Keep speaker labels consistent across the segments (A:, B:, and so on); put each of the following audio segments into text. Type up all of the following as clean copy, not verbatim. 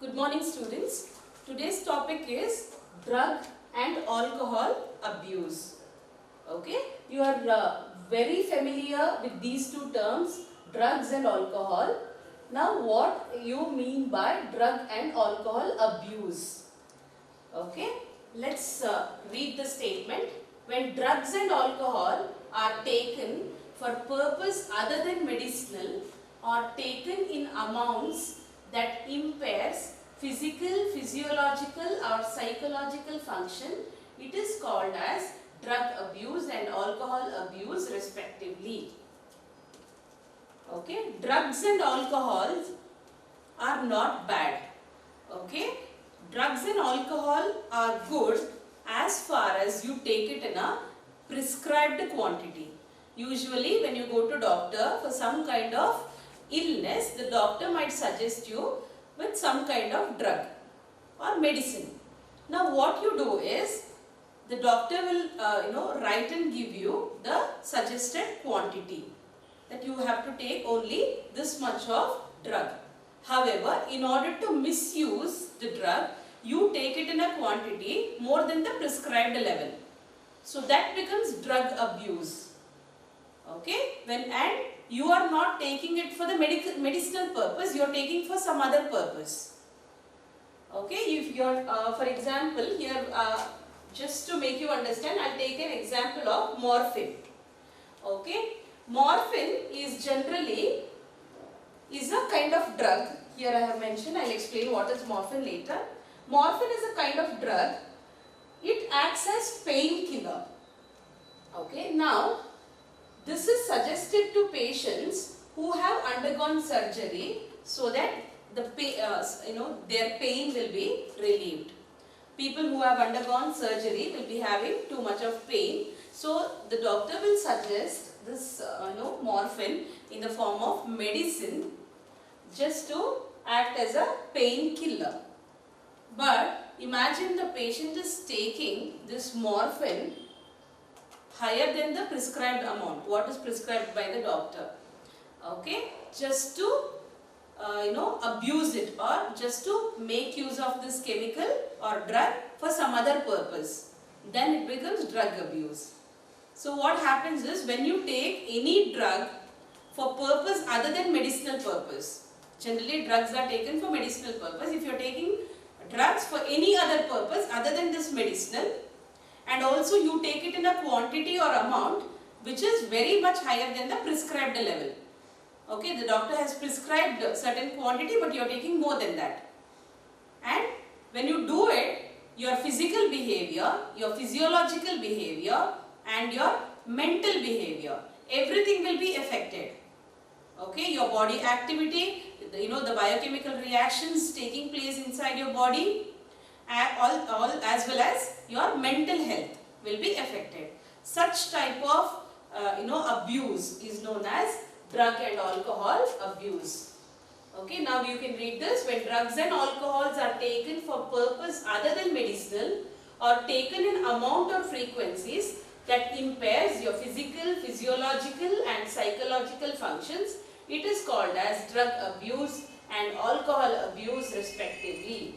A: Good morning students. Today's topic is drug and alcohol abuse. Okay, you are very familiar with these two terms, drugs and alcohol. Now what you mean by drug and alcohol abuse? Okay, let's read the statement. When drugs and alcohol are taken for purpose other than medicinal or taken in amounts that impairs physical, physiological or psychological function, it is called as drug abuse and alcohol abuse respectively. Okay, drugs and alcohols are not bad. Okay, drugs and alcohol are good as far as you take it in a prescribed quantity. Usually when you go to doctor for some kind of illness, the doctor might suggest you with some kind of drug or medicine. Now what you do is, the doctor will write and give you the suggested quantity, that you have to take only this much of drug. However, in order to misuse the drug, you take it in a quantity more than the prescribed level. So that becomes drug abuse. Okay, and you are not taking it for the medicinal purpose, you are taking for some other purpose. Okay, if you are, for example, here just to make you understand, I will take an example of morphine. Okay, morphine is generally a kind of drug. Here I have mentioned, I will explain what is morphine later. Morphine is a kind of drug. It acts as painkiller. Okay, now this is suggested to patients who have undergone surgery so that their pain will be relieved. People who have undergone surgery will be having too much of pain. So the doctor will suggest this morphine in the form of medicine just to act as a painkiller. But imagine the patient is taking this morphine higher than the prescribed amount, what is prescribed by the doctor. Okay, just to abuse it or just to make use of this chemical or drug for some other purpose, then it becomes drug abuse. So what happens is, when you take any drug for purpose other than medicinal purpose, generally drugs are taken for medicinal purpose. If you are taking drugs for any other purpose other than this medicinal, and also you take it in a quantity or amount which is very much higher than the prescribed level. Okay, the doctor has prescribed a certain quantity, but you are taking more than that. And when you do it, your physical behavior, your physiological behavior and your mental behavior, everything will be affected. Okay, your body activity, the biochemical reactions taking place inside your body, all as well as your mental health will be affected. Such type of abuse is known as drug and alcohol abuse. Okay, now you can read this. When drugs and alcohols are taken for purpose other than medicinal or taken in amount or frequencies that impairs your physical, physiological and psychological functions, it is called as drug abuse and alcohol abuse respectively.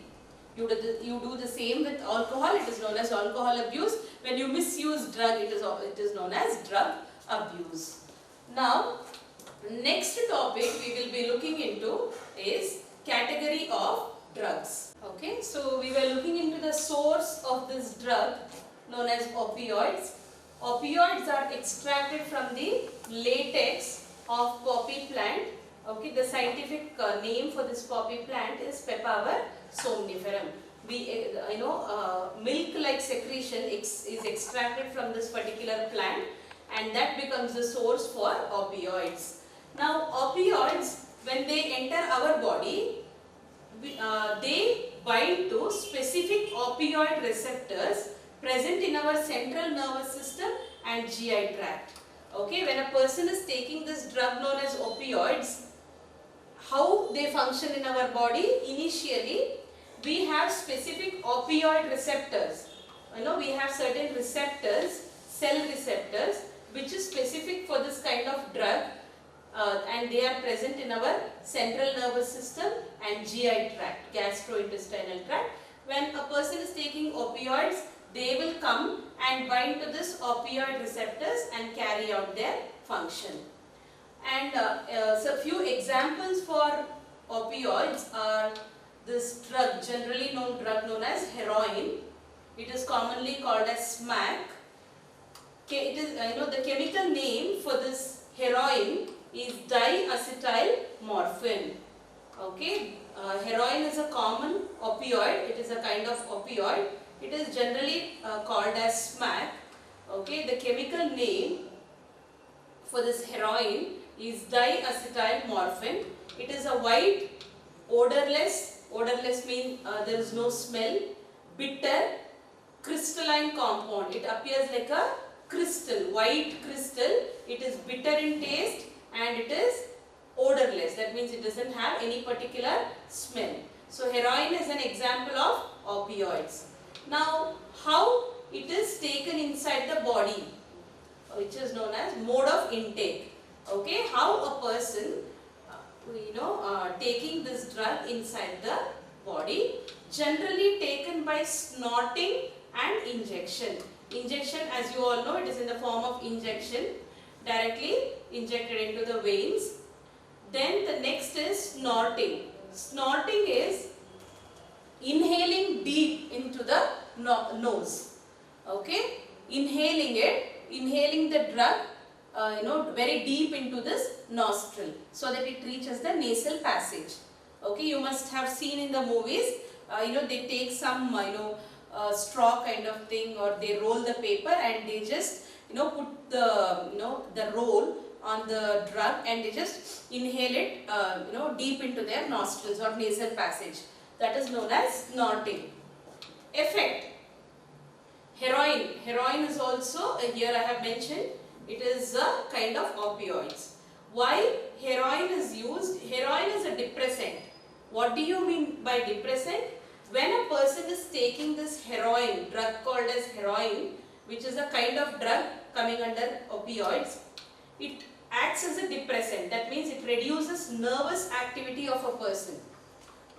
A: You do the same with alcohol, it is known as alcohol abuse. When you misuse drug, it is known as drug abuse. Now, next topic we will be looking into is category of drugs. Okay, so we were looking into the source of this drug known as opioids. Opioids are extracted from the latex of poppy plant. Okay, the scientific name for this poppy plant is Papaver somniferum. Milk-like secretion is extracted from this particular plant, and that becomes the source for opioids. Now, opioids, when they enter our body, they bind to specific opioid receptors present in our central nervous system and GI tract. Okay, when a person is taking this drug known as opioids, how they function in our body? Initially, we have specific opioid receptors. We have certain receptors, cell receptors, which is specific for this kind of drug. and they are present in our central nervous system and GI tract, gastrointestinal tract. When a person is taking opioids, they will come and bind to this opioid receptors and carry out their function. And so few examples for opioids are this drug, generally known drug known as heroin. It is commonly called as smack. It is, the chemical name for this heroin is diacetylmorphine. Okay, heroin is a common opioid. It is a kind of opioid. It is generally called as smack. Okay, the chemical name for this heroin is diacetylmorphine. It is a white, odorless means there is no smell, bitter, crystalline compound. It appears like a crystal, white crystal. It is bitter in taste and it is odorless. That means it doesn't have any particular smell. So heroin is an example of opioids. Now, how it is taken inside the body, which is known as mode of intake. Okay, how a person taking this drug inside the body, generally taken by snorting and injection. Injection, as you all know, it is in the form of injection, directly injected into the veins. Then the next is snorting. Snorting is inhaling deep into the nose. Okay, inhaling the drug very deep into this nostril so that it reaches the nasal passage. Okay, you must have seen in the movies, they take some straw kind of thing, or they roll the paper and they just put the roll on the drug and they just inhale it deep into their nostrils or nasal passage. That is known as snorting. Effect. Heroin is also, here I have mentioned, it is a kind of opioids. Why heroin is used? Heroin is a depressant. What do you mean by depressant? When a person is taking this heroin, drug called as heroin, which is a kind of drug coming under opioids, it acts as a depressant. That means it reduces nervous activity of a person.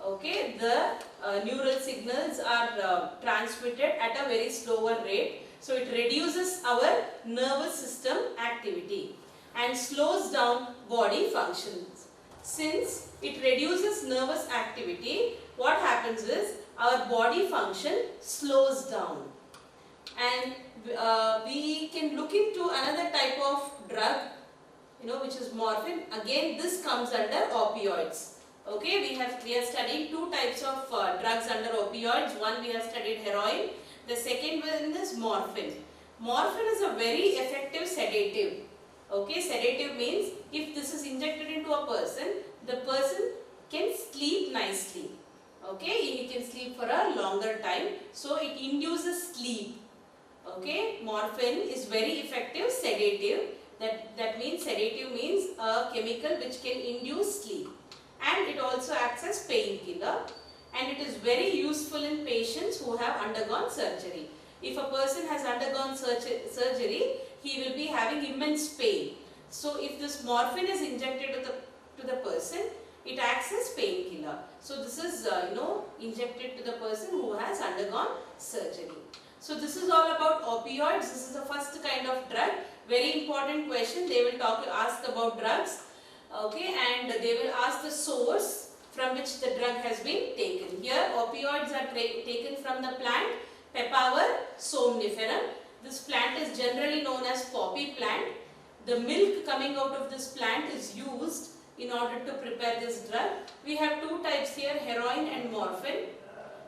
A: Okay, the neural signals are transmitted at a very slower rate. So it reduces our nervous system activity and slows down body functions. Since it reduces nervous activity, what happens is our body function slows down. And we can look into another type of drug, which is morphine. Again, this comes under opioids. Okay, we are studying two types of drugs under opioids. One, we have studied heroin. The second one is morphine. Morphine is a very effective sedative. Okay, sedative means if this is injected into a person, the person can sleep nicely. Okay, he can sleep for a longer time. So it induces sleep. Okay, morphine is very effective sedative. That means sedative means a chemical which can induce sleep. And it also acts as painkiller. And it is very useful in patients who have undergone surgery. If a person has undergone surgery, he will be having immense pain. So if this morphine is injected to the person, it acts as painkiller. So this is injected to the person who has undergone surgery. So this is all about opioids. This is the first kind of drug. Very important question. They will ask about drugs. Okay, and they will ask the source from which the drug has been taken. Here opioids are taken from the plant Papaver somniferum. This plant is generally known as poppy plant. The milk coming out of this plant is used in order to prepare this drug. We have two types here, heroin and morphine.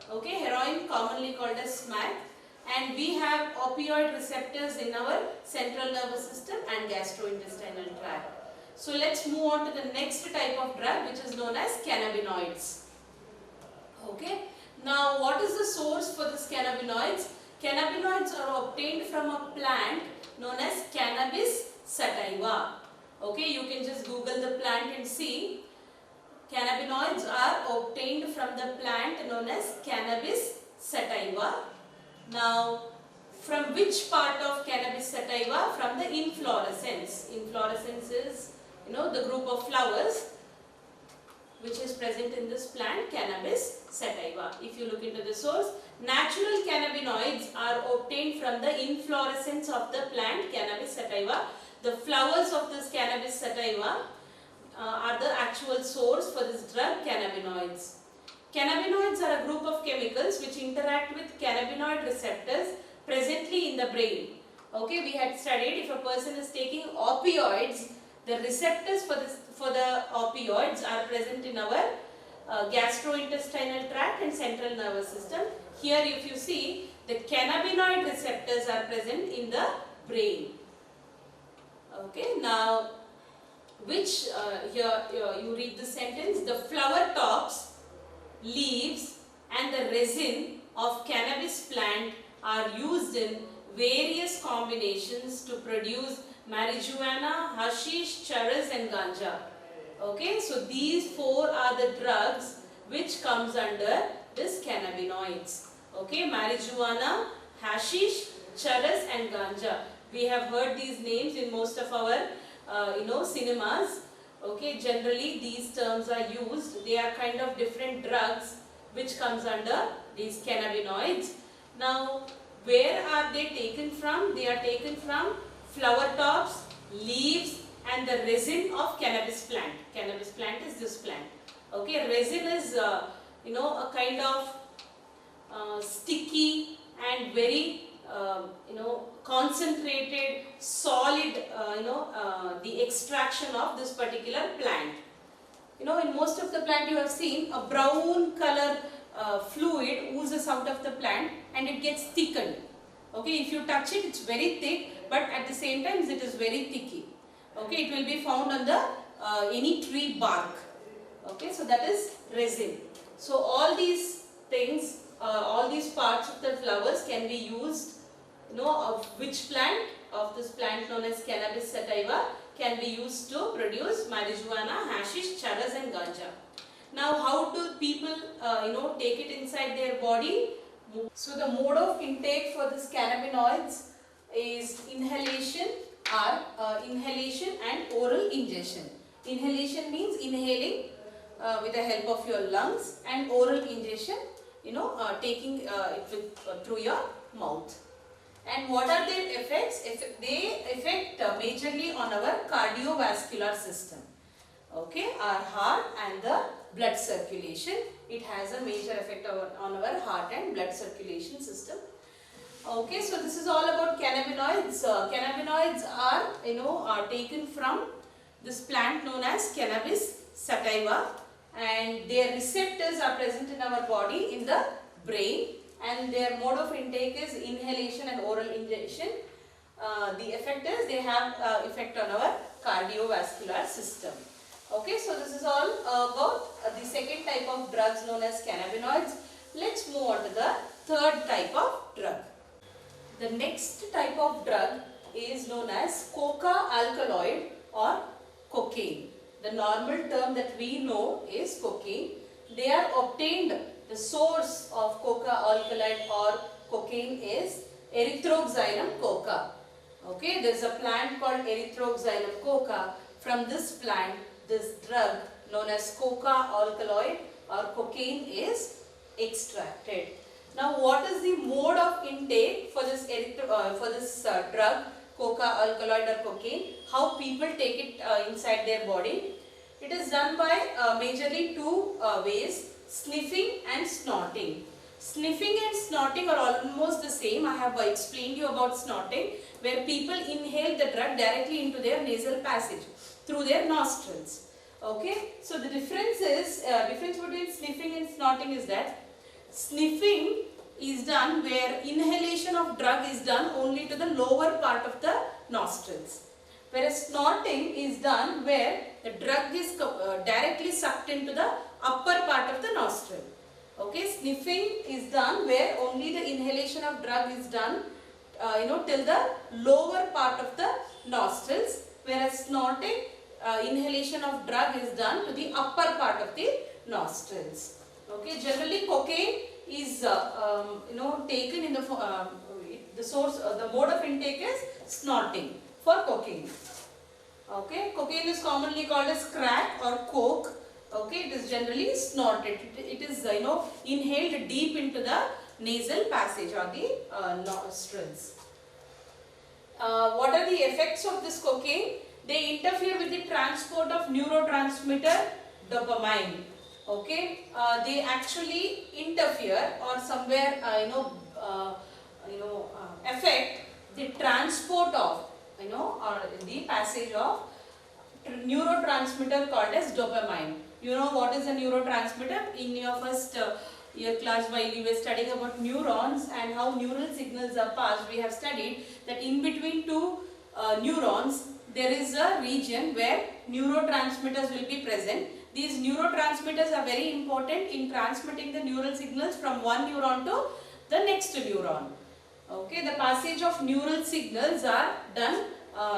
A: Okay, heroin commonly called as smack, and we have opioid receptors in our central nervous system and gastrointestinal tract. So let's move on to the next type of drug, which is known as cannabinoids. Okay. Now what is the source for this cannabinoids? Cannabinoids are obtained from a plant known as Cannabis sativa. Okay, you can just Google the plant and see. Cannabinoids are obtained from the plant known as Cannabis sativa. Now, from which part of Cannabis sativa? From the inflorescence. Inflorescence is the group of flowers which is present in this plant, Cannabis sativa. If you look into the source, natural cannabinoids are obtained from the inflorescence of the plant Cannabis sativa. The flowers of this Cannabis sativa are the actual source for this drug, cannabinoids. Cannabinoids are a group of chemicals which interact with cannabinoid receptors presently in the brain. Okay, we had studied if a person is taking opioids, the receptors for the opioids are present in our gastrointestinal tract and central nervous system. Here if you see, the cannabinoid receptors are present in the brain. Okay, now which here you read the sentence, the flower tops, leaves and the resin of cannabis plant are used in various combinations to produce marijuana, hashish, charas and ganja. Okay, so these four are the drugs which comes under this cannabinoids. Okay, marijuana, hashish, charas and ganja. We have heard these names in most of our cinemas. Okay, generally these terms are used. They are kind of different drugs which comes under these cannabinoids. Now, where are they taken from? They are taken from flower tops, leaves and the resin of cannabis plant. Cannabis plant is this plant. Okay, resin is a kind of sticky and very concentrated, solid, the extraction of this particular plant. In most of the plant you have seen a brown color fluid oozes out of the plant and it gets thickened. Okay, if you touch it, it's very thick, but at the same time it is very thicky. Okay, it will be found on the any tree bark. Okay, so that is resin. So all these things, all these parts of the flowers can be used, of which plant, of this plant known as Cannabis sativa, can be used to produce marijuana, hashish, charas and ganja. Now how do people take it inside their body? So the mode of intake for this cannabinoids is inhalation and oral ingestion. Inhalation means inhaling with the help of your lungs, and oral ingestion, taking it through your mouth. And what are their effects? They affect majorly on our cardiovascular system. Okay, our heart and the blood circulation. It has a major effect on our heart and blood circulation system. Okay, so this is all about cannabinoids. Cannabinoids are taken from this plant known as Cannabis sativa, and their receptors are present in our body in the brain, and their mode of intake is inhalation and oral ingestion. The effect is they have effect on our cardiovascular system. Okay, so this is all about the second type of drugs known as cannabinoids. Let's move on to the third type of drug. The next type of drug is known as coca alkaloid or cocaine. The normal term that we know is cocaine. They are obtained, the source of coca alkaloid or cocaine is Erythroxylum coca. Okay, there is a plant called Erythroxylum coca. From this plant, this drug known as coca alkaloid or cocaine is extracted. Now, what is the mode of intake for this drug, coca alkaloid or cocaine? How people take it inside their body? It is done by majorly two ways: sniffing and snorting. Sniffing and snorting are almost the same. I have explained you about snorting, where people inhale the drug directly into their nasal passage through their nostrils. Okay, so the difference between sniffing and snorting is that sniffing is done where inhalation of drug is done only to the lower part of the nostrils, whereas snorting is done where the drug is directly sucked into the upper part of the nostril. Okay, sniffing is done where only the inhalation of drug is done till the lower part of the nostrils, whereas snorting, inhalation of drug is done to the upper part of the nostrils. Okay, generally cocaine is taken in the source, the mode of intake is snorting for cocaine. Okay, cocaine is commonly called as crack or coke. Okay, it is generally snorted. It is inhaled deep into the nasal passage or the nostrils. What are the effects of this cocaine? They interfere with the transport of neurotransmitter dopamine. Okay, they actually interfere or somewhere affect the transport of or the passage of neurotransmitter called as dopamine. You know what is a neurotransmitter? In your first year class, while we were studying about neurons and how neural signals are passed, we have studied that in between two neurons there is a region where neurotransmitters will be present. These neurotransmitters are very important in transmitting the neural signals from one neuron to the next neuron. Okay, the passage of neural signals are done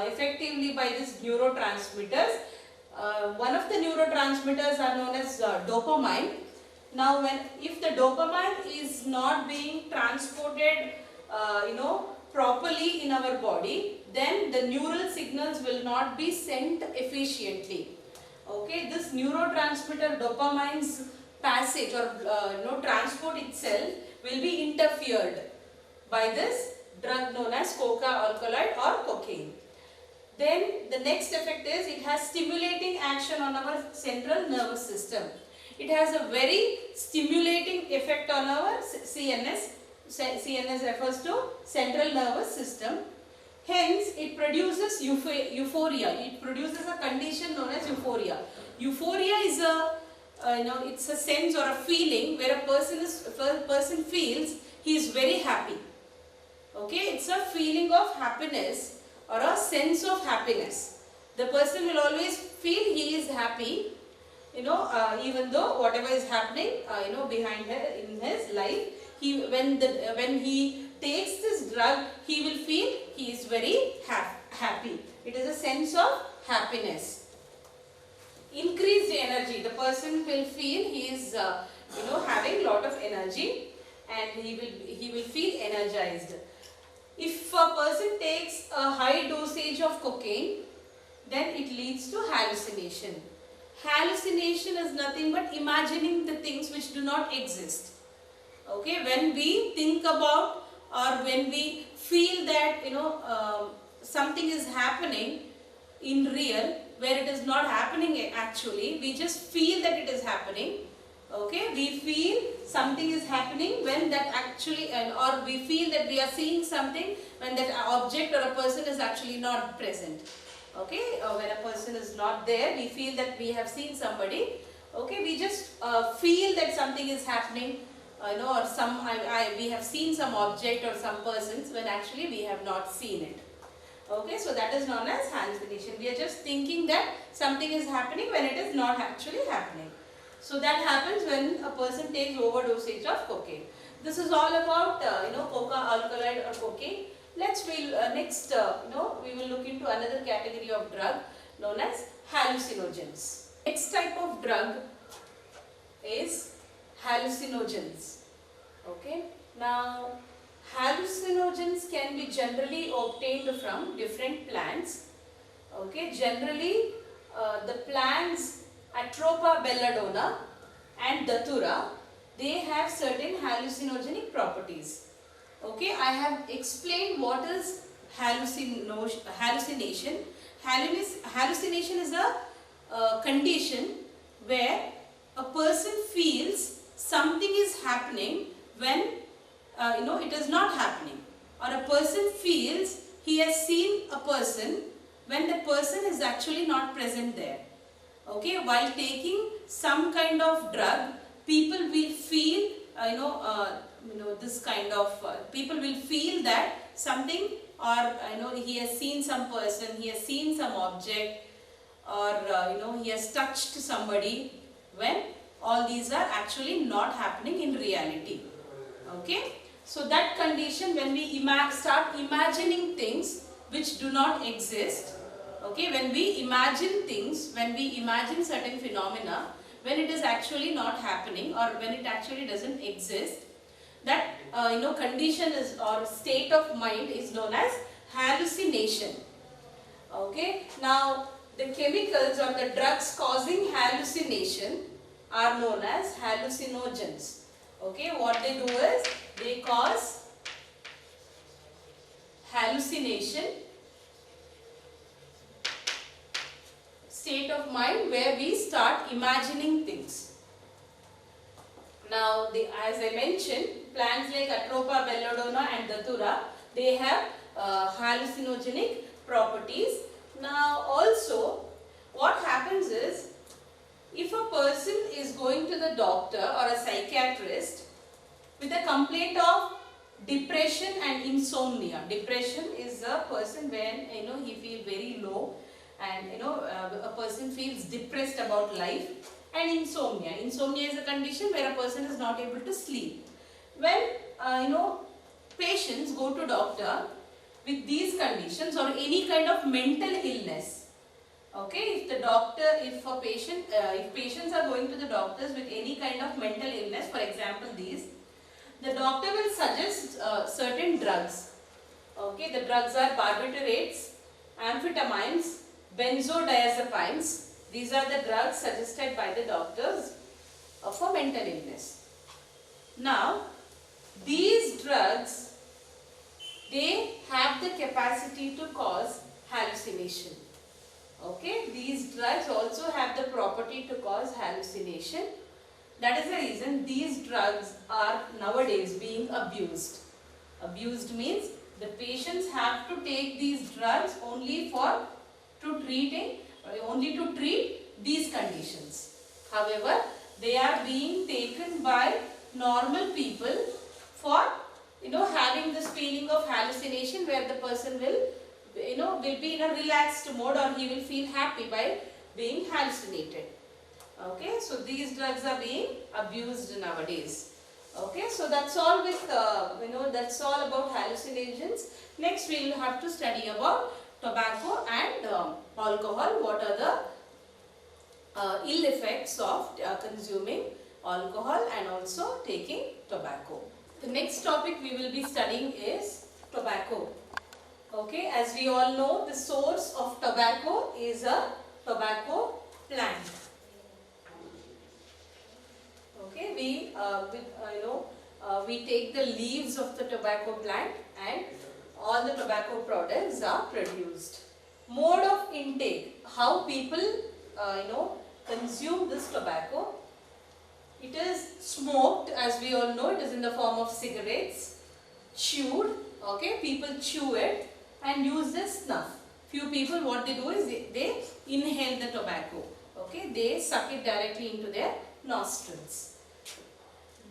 A: effectively by these neurotransmitters. One of the neurotransmitters are known as dopamine. Now, if the dopamine is not being transported, properly in our body, then the neural signals will not be sent efficiently. Okay, this neurotransmitter dopamine's passage or transport itself will be interfered by this drug known as coca alkaloid or cocaine. Then the next effect is it has stimulating action on our central nervous system. It has a very stimulating effect on our CNS. CNS refers to central nervous system. Hence, it produces euphoria. It produces a condition known as euphoria. Euphoria is it's a sense or a feeling where a person feels he is very happy. Okay, it's a feeling of happiness or a sense of happiness. The person will always feel he is happy, even though whatever is happening, behind in his life, when he takes this drug, he will feel he is very happy. It is a sense of happiness. Increased energy. The person will feel he is, having lot of energy, and he will feel energized. If a person takes a high dosage of cocaine, then it leads to hallucination. Hallucination is nothing but imagining the things which do not exist. Okay, when we think about or when we feel that something is happening in real where it is not happening actually, we just feel that it is happening. Okay, we feel something is happening when that actually, or we feel that we are seeing something when that object or a person is actually not present. Okay, when a person is not there, we feel that we have seen somebody. Okay, we just feel that something is happening, or we have seen some object or some persons when actually we have not seen it. Okay, so that is known as hallucination. We are just thinking that something is happening when it is not actually happening. So that happens when a person takes overdosage of cocaine. This is all about coca alkaloid or cocaine. Next we will look into another category of drug known as hallucinogens. Next type of drug is hallucinogens. Okay. Now hallucinogens can be generally obtained from different plants. Okay. Generally the plants Atropa belladonna and datura, they have certain hallucinogenic properties. Okay, I have explained what is hallucination. Hallucination is a condition where a person feels something is happening when it is not happening, or a person feels he has seen a person when the person is actually not present there. Okay, while taking some kind of drug, people will feel, this kind of, people will feel that something, or he has seen some person, he has seen some object, or he has touched somebody, when all these are actually not happening in reality. Okay, so that condition, when we start imagining things which do not exist. Okay, when we imagine things, when we imagine certain phenomena, when it is actually not happening or when it actually doesn't exist, that condition is or state of mind is known as hallucination. Okay, now the chemicals or the drugs causing hallucination are known as hallucinogens. Okay, what they do is they cause hallucination, state of mind where we start imagining things. Now, as I mentioned, plants like Atropa, Belladonna and Datura, they have hallucinogenic properties. Now, also, what happens is, if a person is going to the doctor or a psychiatrist with a complaint of depression and insomnia. Depression is a person when he feels very low and a person feels depressed about life, and insomnia. Insomnia is a condition where a person is not able to sleep. When patients go to doctor with these conditions or any kind of mental illness. Okay, if patients are going to the doctors with any kind of mental illness, for example these, the doctor will suggest certain drugs. Okay, the drugs are barbiturates, amphetamines, benzodiazepines. These are the drugs suggested by the doctors for mental illness. Now, these drugs, they have the capacity to cause hallucination. Okay, these drugs also have the property to cause hallucination. That is the reason these drugs are nowadays being abused. Abused means the patients have to take these drugs only to treat these conditions. However, they are being taken by normal people for having this feeling of hallucination where the person will be in a relaxed mode, or he will feel happy by being hallucinated. Okay, so these drugs are being abused nowadays. Okay, so that's all with that's all about hallucinogens. Next we will have to study about tobacco and alcohol. What are the ill effects of consuming alcohol and also taking tobacco. The next topic we will be studying is tobacco. Okay, as we all know, the source of tobacco is a tobacco plant. Okay, we take the leaves of the tobacco plant and all the tobacco products are produced. Mode of intake, how people consume this tobacco. It is smoked, as we all know. It is in the form of cigarettes, chewed. Okay, people chew it and use the snuff. Few people, what they do is they inhale the tobacco. Okay, they suck it directly into their nostrils.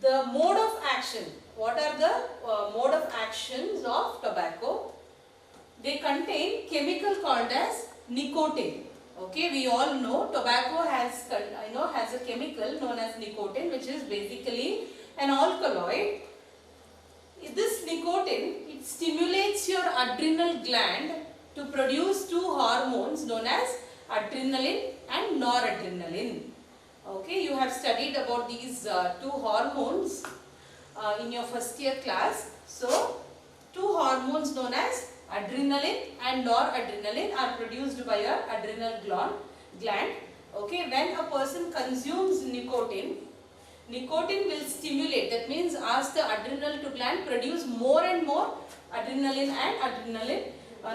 A: The mode of action. What are the mode of actions of tobacco? They contain chemical called as nicotine. Okay, we all know tobacco has a chemical known as nicotine, which is basically an alkaloid. This nicotine, it stimulates your adrenal gland to produce two hormones known as adrenaline and noradrenaline. Okay, you have studied about these two hormones in your first year class. So, two hormones known as adrenaline and noradrenaline are produced by your adrenal gland. Okay, when a person consumes nicotine, nicotine will stimulate, that means ask the adrenal to gland produce more and more adrenaline and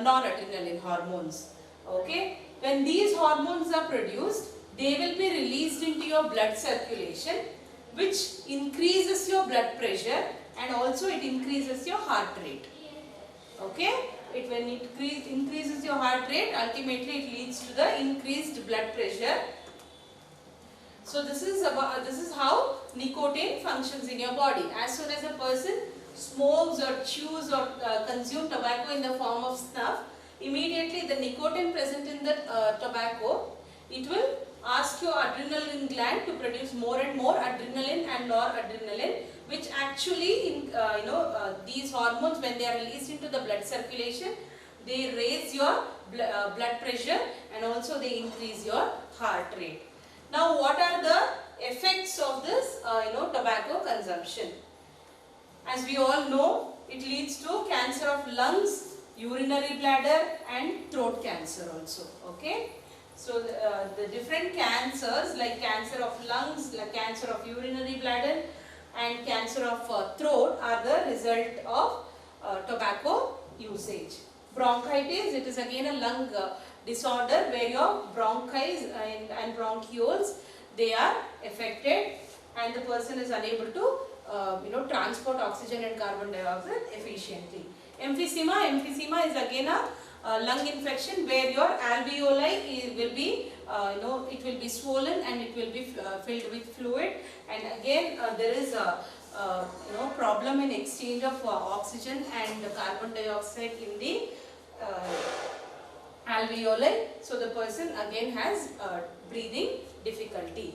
A: noradrenaline hormones. Okay, when these hormones are produced, they will be released into your blood circulation, which increases your blood pressure and also it increases your heart rate. Okay, when it increases your heart rate, ultimately it leads to the increased blood pressure. So this is how nicotine functions in your body. As soon as a person smokes or chews or consumes tobacco in the form of snuff, immediately the nicotine present in the tobacco, it will ask your adrenaline gland to produce more and more adrenaline and noradrenaline, which actually these hormones, when they are released into the blood circulation, they raise your blood pressure and also they increase your heart rate. Now, what are the effects of this tobacco consumption? As we all know, it leads to cancer of lungs, urinary bladder and throat cancer also. Okay. So the different cancers like cancer of lungs, like cancer of urinary bladder and cancer of throat are the result of tobacco usage. Bronchitis, it is again a lung disorder where your bronchi and bronchioles, they are affected and the person is unable to transport oxygen and carbon dioxide efficiently. Emphysema is again a lung infection where your alveoli will be it will be swollen and it will be filled with fluid, and again there is a problem in exchange of oxygen and carbon dioxide in the alveoli, so the person again has breathing difficulty.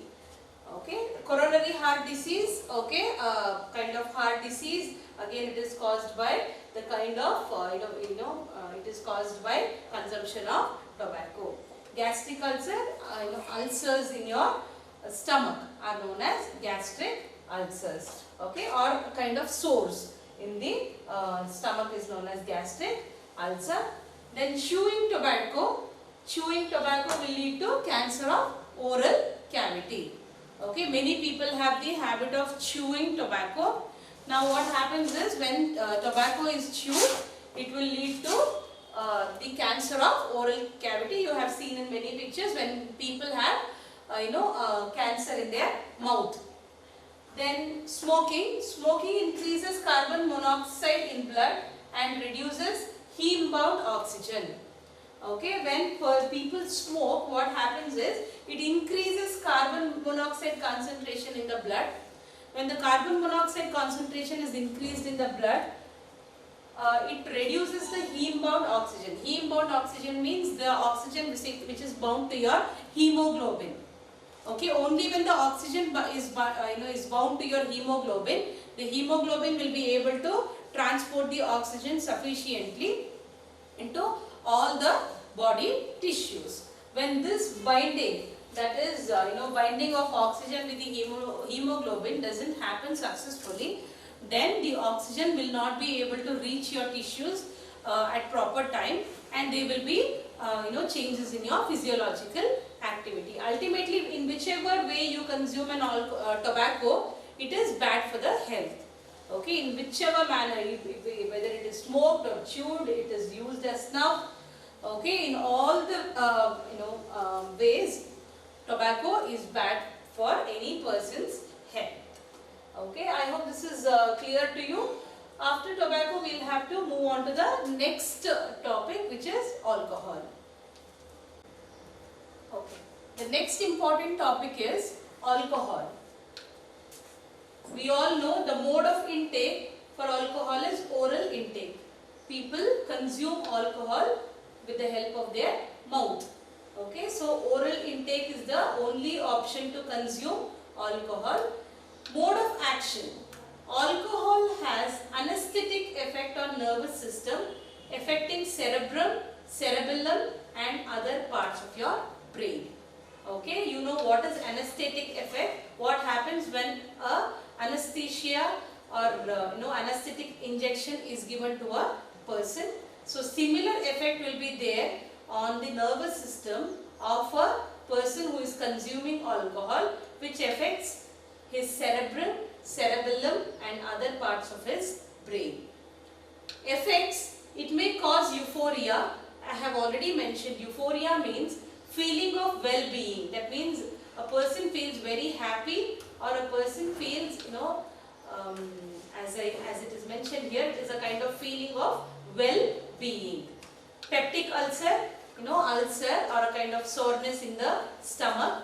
A: Okay, coronary heart disease, okay, kind of heart disease, again it is caused by the kind of it is caused by consumption of tobacco. Gastric ulcer, ulcers in your stomach are known as gastric ulcers, okay, or kind of sores in the stomach is known as gastric ulcer. Then chewing tobacco will lead to cancer of oral cavity. Okay, many people have the habit of chewing tobacco. Now what happens is when tobacco is chewed, it will lead to the cancer of oral cavity. You have seen in many pictures when people have cancer in their mouth. Then smoking increases carbon monoxide in blood and reduces heme-bound oxygen. Okay, when people smoke, what happens is it increases carbon monoxide concentration in the blood. When the carbon monoxide concentration is increased in the blood, it reduces the heme-bound oxygen. Heme-bound oxygen means the oxygen which is bound to your hemoglobin. Okay, only when the oxygen is bound to your hemoglobin, the hemoglobin will be able to transport the oxygen sufficiently into all the body tissues. When this binding, that is binding of oxygen with the hemoglobin doesn't happen successfully, then the oxygen will not be able to reach your tissues at proper time, and there will be changes in your physiological activity. Ultimately, in whichever way you consume an tobacco, it is bad for the health. Okay, in whichever manner, whether it is smoked or chewed, it is used as snuff. Okay, in all the ways, tobacco is bad for any person's health. Okay, I hope this is clear to you. After tobacco, we will have to move on to the next topic, which is alcohol. Okay, the next important topic is alcohol. We all know the mode of intake for alcohol is oral intake. People consume alcohol with the help of their mouth. Okay, so oral intake is the only option to consume alcohol. Mode of action. Alcohol has anesthetic effect on nervous system, affecting cerebrum, cerebellum and other parts of your brain. Okay, you know what is anesthetic effect? What happens when a anesthesia or anesthetic injection is given to a person? So similar effect will be there on the nervous system of a person who is consuming alcohol, which affects his cerebrum, cerebellum and other parts of his brain. Effects, it may cause euphoria. I have already mentioned euphoria means feeling of well-being. That means a person feels very happy, or a person feels, as it is mentioned here, it is a kind of feeling of well-being. Peptic ulcer, ulcer or a kind of soreness in the stomach.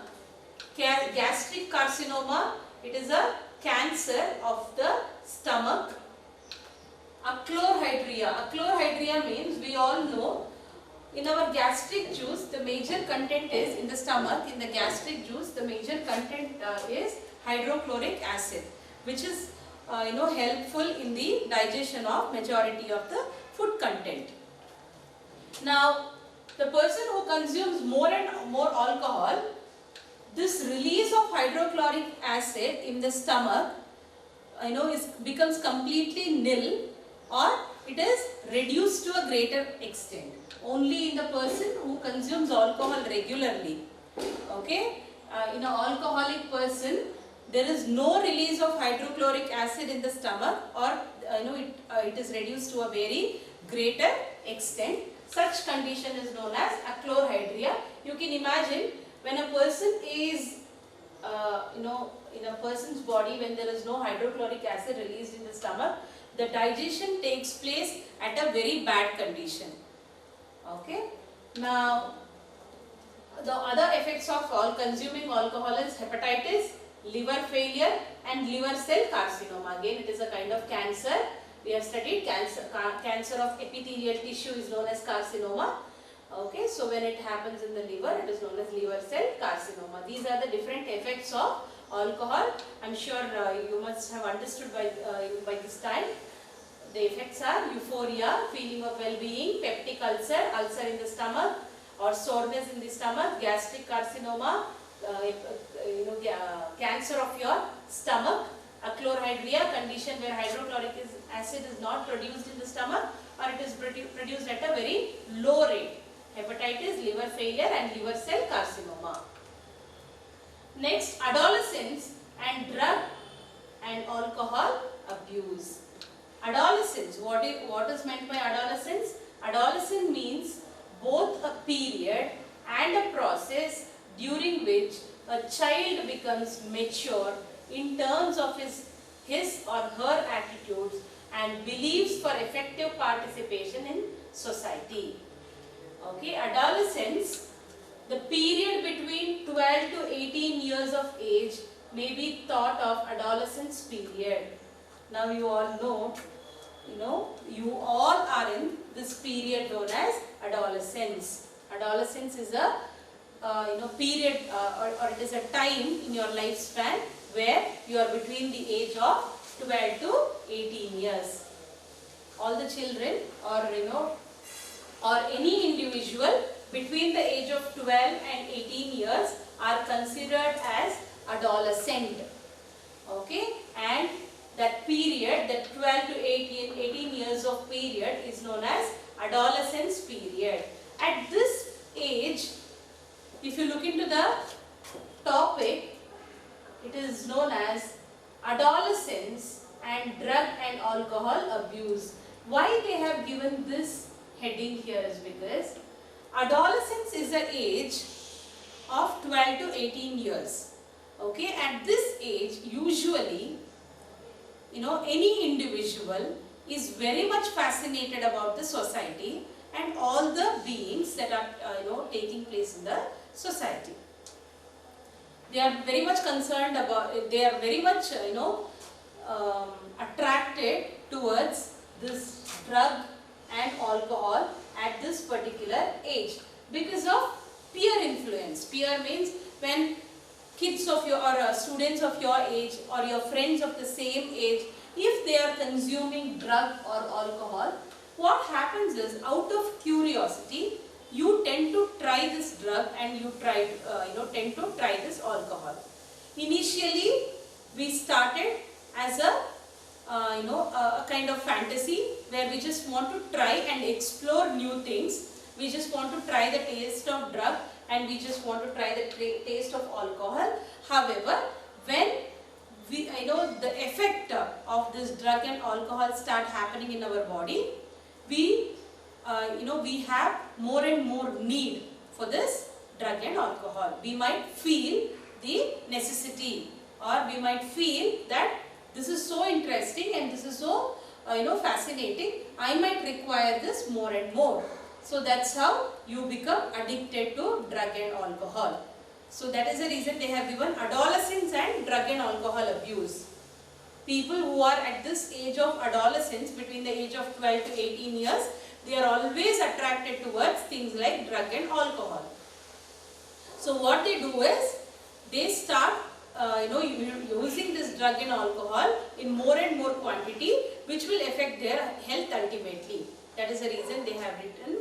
A: Gastric carcinoma, it is a cancer of the stomach. Achlorhydria. Achlorhydria means, we all know, in our gastric juice, the major content is in the stomach. In the gastric juice, the major content is hydrochloric acid, which is helpful in the digestion of majority of the food content. Now, the person who consumes more and more alcohol, this release of hydrochloric acid in the stomach becomes completely nil, or it is reduced to a greater extent. Only in the person who consumes alcohol regularly. Okay, in an alcoholic person, there is no release of hydrochloric acid in the stomach, or it is reduced to a very greater extent. Such condition is known as achlorhydria. You can imagine when a person is in a person's body, when there is no hydrochloric acid released in the stomach, the digestion takes place at a very bad condition. Okay. Now, the other effects of consuming alcohol is hepatitis, liver failure, and liver cell carcinoma. Again, it is a kind of cancer. We have studied cancer of epithelial tissue is known as carcinoma. Okay, so when it happens in the liver, it is known as liver cell carcinoma. These are the different effects of alcohol. I'm sure you must have understood by this time. The effects are euphoria, feeling of well-being, peptic ulcer, ulcer in the stomach, or soreness in the stomach, gastric carcinoma, cancer of your stomach, achlorhydria, condition where hydrochloric acid is not produced in the stomach, or it is produced at a very low rate. Hepatitis, liver failure, and liver cell carcinoma. Next, adolescence and drug and alcohol abuse. Adolescence, what is meant by adolescence? Adolescence means both a period and a process during which a child becomes mature in terms of his or her attitudes and beliefs for effective participation in society. Okay, adolescence, the period between 12 to 18 years of age may be thought of adolescence period. Now you all know, you all are in this period known as adolescence. Adolescence is a period or it is a time in your lifespan where you are between the age of 12 to 18 years. All the children or any individual between the age of 12 and 18 years are considered as adolescent. Okay, and that period, that 12 to 18 years of period is known as adolescence period. At this age, if you look into the topic, it is known as adolescence and drug and alcohol abuse. Why they have given this heading here is because adolescence is the age of 12 to 18 years. Okay, at this age, usually, any individual is very much fascinated about the society and all the beings that are, taking place in the society. They are very much concerned about, they are very much, attracted towards this drug and alcohol at this particular age because of peer influence. Peer means when kids of your or students of your age or your friends of the same age, if they are consuming drug or alcohol, what happens is, out of curiosity, you tend to try this drug and you tend to try this alcohol. Initially, we started as a kind of fantasy where we just want to try and explore new things. We just want to try the taste of drug and we just want to try the taste of alcohol. However, when the effect of this drug and alcohol start happening in our body, we have more and more need for this drug and alcohol. We might feel the necessity, or we might feel that this is so interesting and this is so fascinating, I might require this more and more. So that's how you become addicted to drug and alcohol. So that is the reason they have given adolescence and drug and alcohol abuse. People who are at this age of adolescence, between the age of 12 to 18 years, they are always attracted towards things like drug and alcohol. So what they do is, they start using this drug and alcohol in more and more quantity, which will affect their health ultimately. That is the reason they have written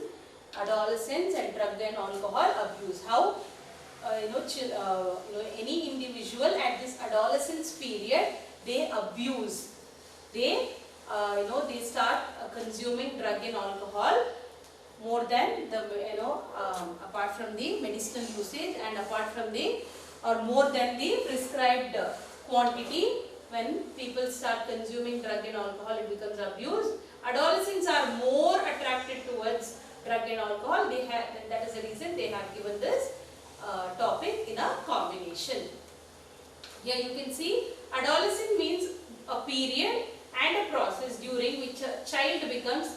A: adolescence and drug and alcohol abuse. How any individual at this adolescence period, they abuse. They they start consuming drug and alcohol more than the, apart from the medicinal usage and apart from the, or more than the prescribed quantity. When people start consuming drug and alcohol, it becomes abuse. Adolescents are more attracted towards drug and alcohol. They have, that is the reason they have given this topic in a combination. Here you can see adolescent means a period and a process during which a child becomes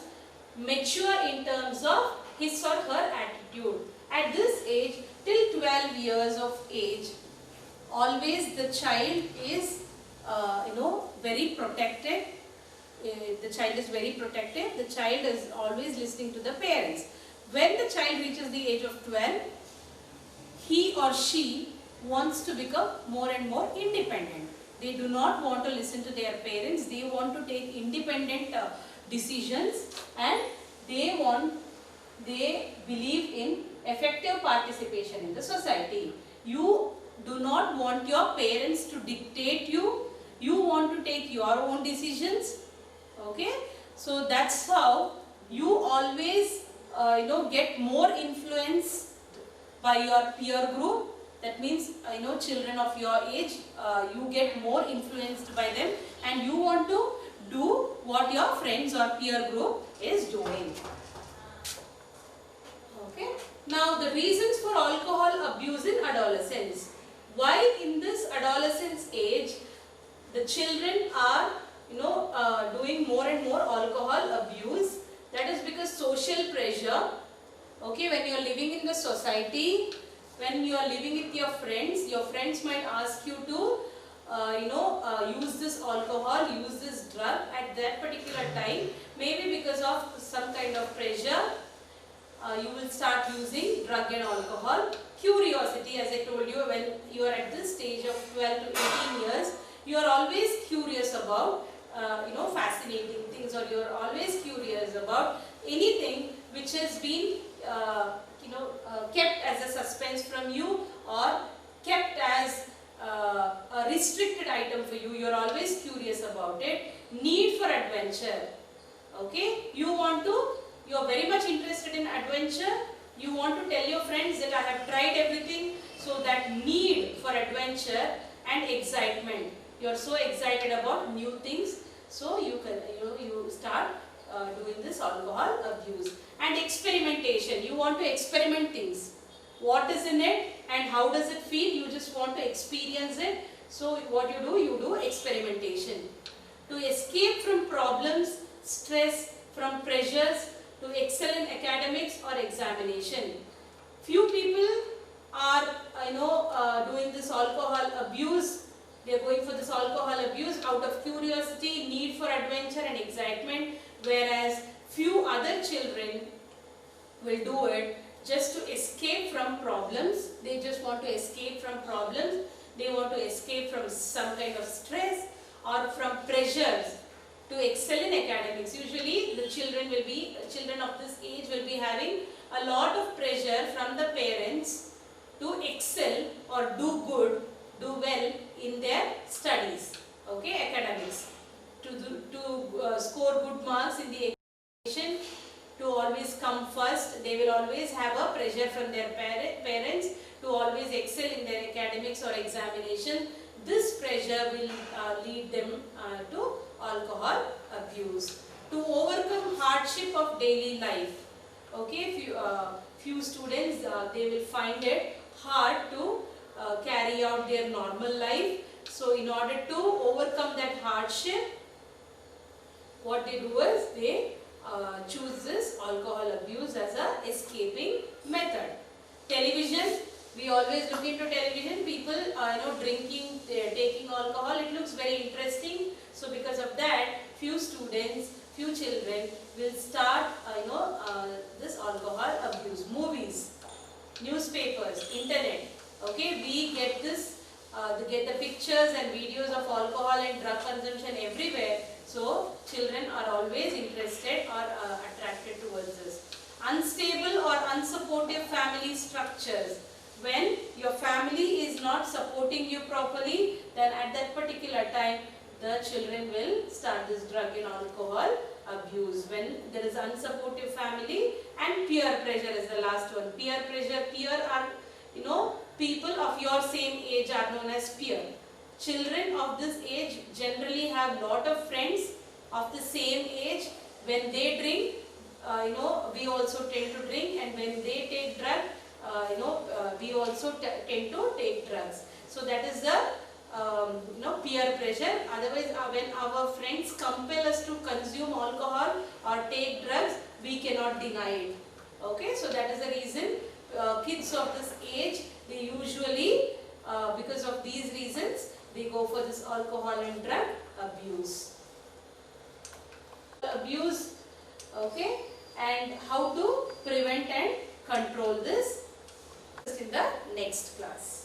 A: mature in terms of his or her attitude. At this age, till 12 years of age, always the child is very protected. The child is very protective. The child is always listening to the parents. When the child reaches the age of 12, he or she wants to become more and more independent. They do not want to listen to their parents. They want to take independent decisions, and they believe in effective participation in the society. You do not want your parents to dictate you. You want to take your own decisions. Okay, so that's how you always get more influence by your peer group. That means children of your age, you get more influenced by them, and you want to do what your friends or peer group is doing. Okay. Now the reasons for alcohol abuse in adolescence. Why in this adolescence age the children are doing more and more alcohol abuse? That is because social pressure. Okay, when you are living in the society, when you are living with your friends might ask you to use this alcohol, use this drug at that particular time. Maybe because of some kind of pressure, you will start using drug and alcohol. Curiosity, as I told you, when you are at this stage of 12 to 18 years, you are always curious about fascinating things, or you are always curious about anything which has been kept as a suspense from you, or kept as a restricted item for you. You are always curious about it. Need for adventure. Okay, you are very much interested in adventure. You want to tell your friends that I have tried everything. So that need for adventure and excitement. You are so excited about new things. So you start doing this alcohol abuse. And experimentation. You want to experiment things. What is in it and how does it feel? You just want to experience it. So what you do experimentation. To escape from problems, stress, from pressures, to excel in academics or examination. Few people are doing this alcohol abuse. They are going for this alcohol abuse out of curiosity, need for adventure and excitement, whereas few other children will do it just to escape from problems. They just want to escape from problems. They want to escape from some kind of stress or from pressures to excel in academics. Usually the children of this age will be having a lot of pressure from the parents to excel or do well in their studies, okay, academics, to score good marks in the education, to always come first. They will always have a pressure from their parents to always excel in their academics or examination. This pressure will lead them to alcohol abuse. To overcome hardship of daily life, okay, few students they will find it hard to carry out their normal life. So in order to overcome that hardship, what they do is they choose this alcohol abuse as a escaping method. Television, we always look into television. People drinking, taking alcohol. It looks very interesting. So because of that, few students, few children will start this alcohol abuse. Movies, newspapers, internet. Okay, we get the pictures and videos of alcohol and drug consumption everywhere. So children are always interested or attracted towards this. Unstable or unsupportive family structures. When your family is not supporting you properly, then at that particular time the children will start this drug and alcohol abuse. When there is unsupportive family, and peer pressure is the last one. Peer pressure, peer are, people of your same age are known as peer. Children of this age generally have lot of friends of the same age. When they drink, we also tend to drink, and when they take drug, we also tend to take drugs. So that is the peer pressure. Otherwise, when our friends compel us to consume alcohol or take drugs, we cannot deny it. Okay, so that is the reason kids of this age, they usually, because of these reasons, they go for this alcohol and drug abuse. Abuse, okay, and how to prevent and control this in the next class.